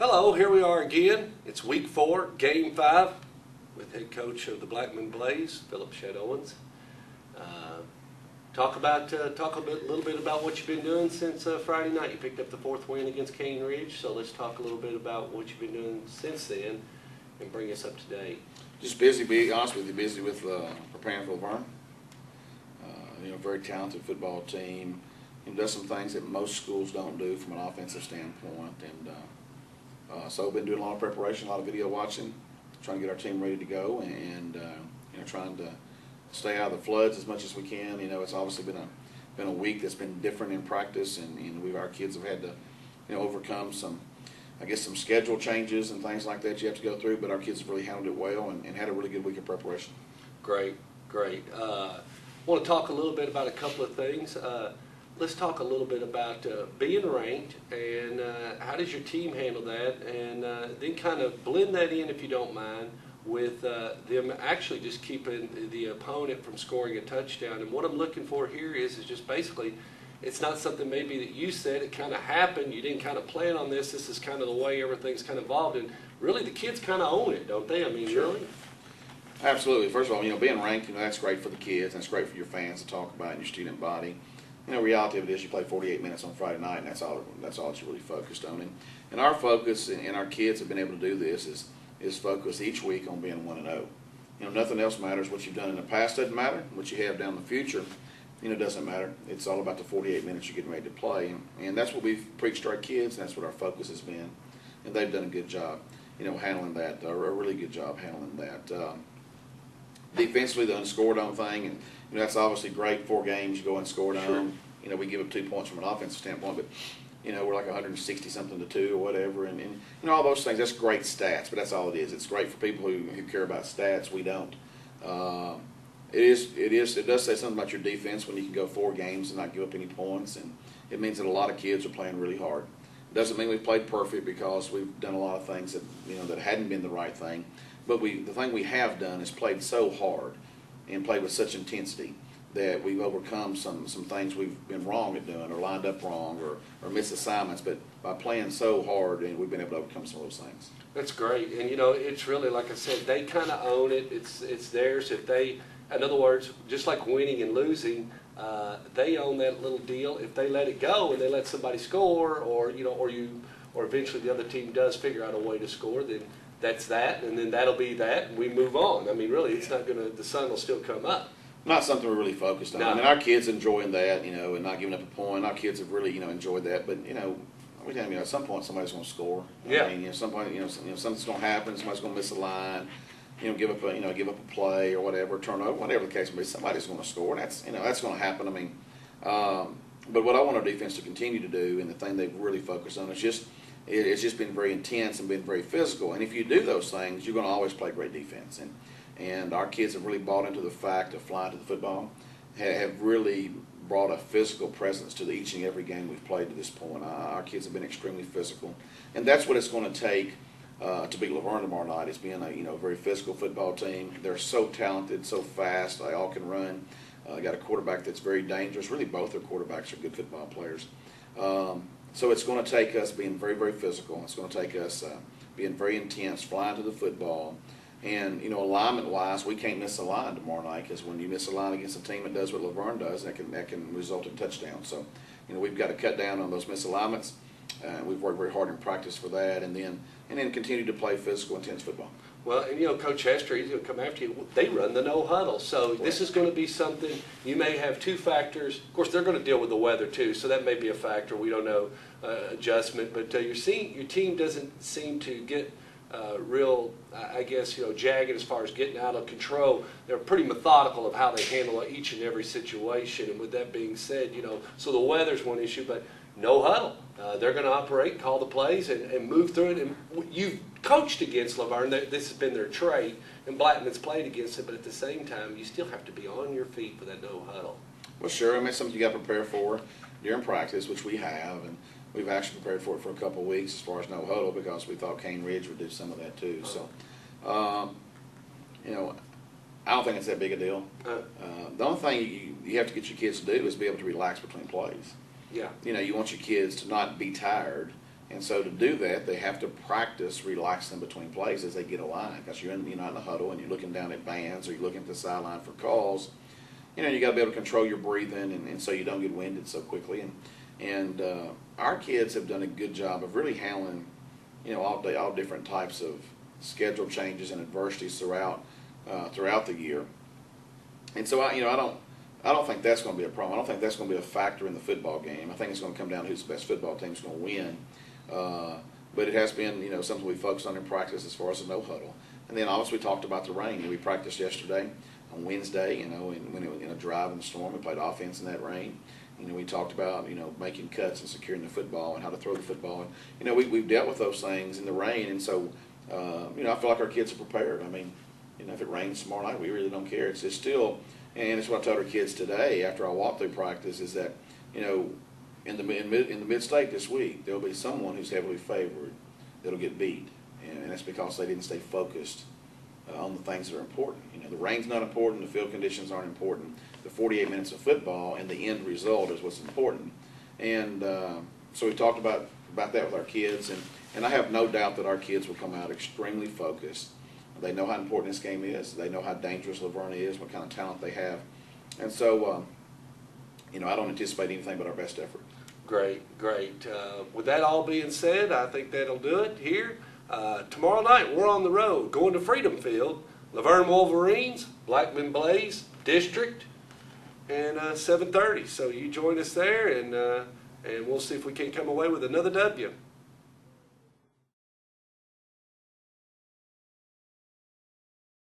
Hello, here we are again. It's week 4, game 5, with head coach of the Blackman Blaze, Philip Shadowens. Talk a little bit about what you've been doing since Friday night. You picked up the 4th win against Cane Ridge, so let's talk a little bit about what you've been doing since then and bring us up to date. Just busy, be honest with you, busy with preparing for Laverne. Very talented football team. Does some things that most schools don't do from an offensive standpoint, and so we've been doing a lot of preparation, a lot of video watching, trying to get our team ready to go, and trying to stay out of the floods as much as we can. It's obviously been a week that's been different in practice, and our kids have had to overcome some schedule changes and things like that you have to go through, but our kids have really handled it well and had a really good week of preparation. Great. I want to talk a little bit about a couple of things. Let's talk a little bit about being ranked, and how does your team handle that, and then kind of blend that in, if you don't mind, with them actually just keeping the opponent from scoring a touchdown. And what I'm looking for here is just basically, it's not something maybe that you said, it kind of happened, you didn't kind of plan on this is kind of the way everything's kind of evolved, and really the kids kind of own it, don't they? I mean, sure. Really? Absolutely. First of all, being ranked, that's great for the kids, and it's great for your fans to talk about in your student body. Reality of it is you play 48 minutes on Friday night, and that's all that you're really focused on. And our focus, and our kids have been able to do this, is focus each week on being 1-0. Nothing else matters. What you've done in the past doesn't matter. What you have down in the future, doesn't matter. It's all about the 48 minutes you're getting ready to play, and that's what we've preached to our kids, and that's what our focus has been. And they've done a good job, handling that. A really good job handling that. Defensively, the unscored on thing, and that's obviously great. 4 games, you go unscored on. Sure. We give up 2 points from an offensive standpoint, but we're like 160 something to 2 or whatever, and all those things. That's great stats, but that's all it is. It's great for people who care about stats. We don't. It does say something about your defense when you can go 4 games and not give up any points, and it means that a lot of kids are playing really hard. It doesn't mean we've played perfect, because we've done a lot of things that that hadn't been the right thing. But the thing we have done is played so hard and played with such intensity that we've overcome some things we've been wrong at doing, or lined up wrong, or missed assignments. But by playing so hard, and we've been able to overcome some of those things. That's great, and it's really, like I said, they kind of own it. It's theirs. In other words, just like winning and losing, they own that little deal. If they let it go and they let somebody score, or eventually the other team does figure out a way to score, then that's that, and then that'll be that, and we move on. I mean, really, it's not the sun will still come up. Not something we're really focused on. No. I mean, our kids enjoying that, and not giving up a point. Our kids have really, enjoyed that. But at some point somebody's going to score. Yeah. I mean, at some point, something's going to happen. Somebody's going to miss a line. Give up a play or whatever, turnover, whatever the case may be. Somebody's going to score. And that's going to happen. I mean, but what I want our defense to continue to do, and the thing they've really focused on, is it's just been very intense and been very physical. And if you do those things, you're going to always play great defense. And our kids have really bought into the fact of flying to the football, have really brought a physical presence to each and every game we've played to this point. Our kids have been extremely physical. And that's what it's going to take to beat Laverne tomorrow night, is being a very physical football team. They're so talented, so fast, they all can run. Got a quarterback that's very dangerous. Really, both their quarterbacks are good football players. So it's going to take us being very, very physical. It's going to take us being very intense, flying to the football. And, alignment-wise, we can't miss a line tomorrow night, because when you miss a line against a team that does what Laverne does, that can result in touchdowns. So, we've got to cut down on those misalignments. We've worked very hard in practice for that, and then continue to play physical, intense football. Well, and Coach Hester, he's going to come after you. They run the no huddle, so this is going to be something. You may have 2 factors. Of course, they're going to deal with the weather too, so that may be a factor. We don't know adjustment, but your team doesn't seem to get real, jagged as far as getting out of control. They're pretty methodical of how they handle each and every situation. And with that being said, so the weather's one issue, but no huddle. They're going to operate, call the plays, and move through it. And you've coached against Laverne. This has been their trait, and Blackman's played against it. But at the same time, you still have to be on your feet for that no huddle. Well, sure. I mean, it's something you got to prepare for during practice, which we have, and we've actually prepared for it for a couple of weeks as far as no huddle, because we thought Cane Ridge would do some of that too. So, I don't think it's that big a deal. The only thing you have to get your kids to do is be able to relax between plays. Yeah. You want your kids to not be tired And so to do that, they have to practice relaxing between plays as they get a line, because you're not in the huddle and you're looking down at bands or you're looking at the sideline for calls. You got to be able to control your breathing, and so you don't get winded so quickly. And our kids have done a good job of really handling, all different types of schedule changes and adversities throughout the year. And so I don't think that's going to be a problem. I don't think that's going to be a factor in the football game. I think it's going to come down to who's the best football team is going to win. But it has been, something we focused on in practice as far as the no huddle. And then obviously we talked about the rain. We practiced yesterday on Wednesday, and when it was in a drive in the storm, we played offense in that rain. We talked about, making cuts and securing the football and how to throw the football. And, we've dealt with those things in the rain. And so, I feel like our kids are prepared. I mean, if it rains tomorrow night, we really don't care. It's still, and it's what I told our kids today after I walked through practice, is that, in the mid-state this week, there'll be someone who's heavily favored that'll get beat. And that's because they didn't stay focused on the things that are important. The rain's not important, the field conditions aren't important. The 48 minutes of football and the end result is what's important. And so we talked about that with our kids, and I have no doubt that our kids will come out extremely focused. They know how important this game is. They know how dangerous Laverne is, what kind of talent they have. And so, I don't anticipate anything but our best effort. Great. With that all being said, I think that'll do it here. Tomorrow night, we're on the road, going to Freedom Field, Laverne Wolverines, Blackman Blaze, District, and 7:30. So you join us there, and we'll see if we can come away with another W.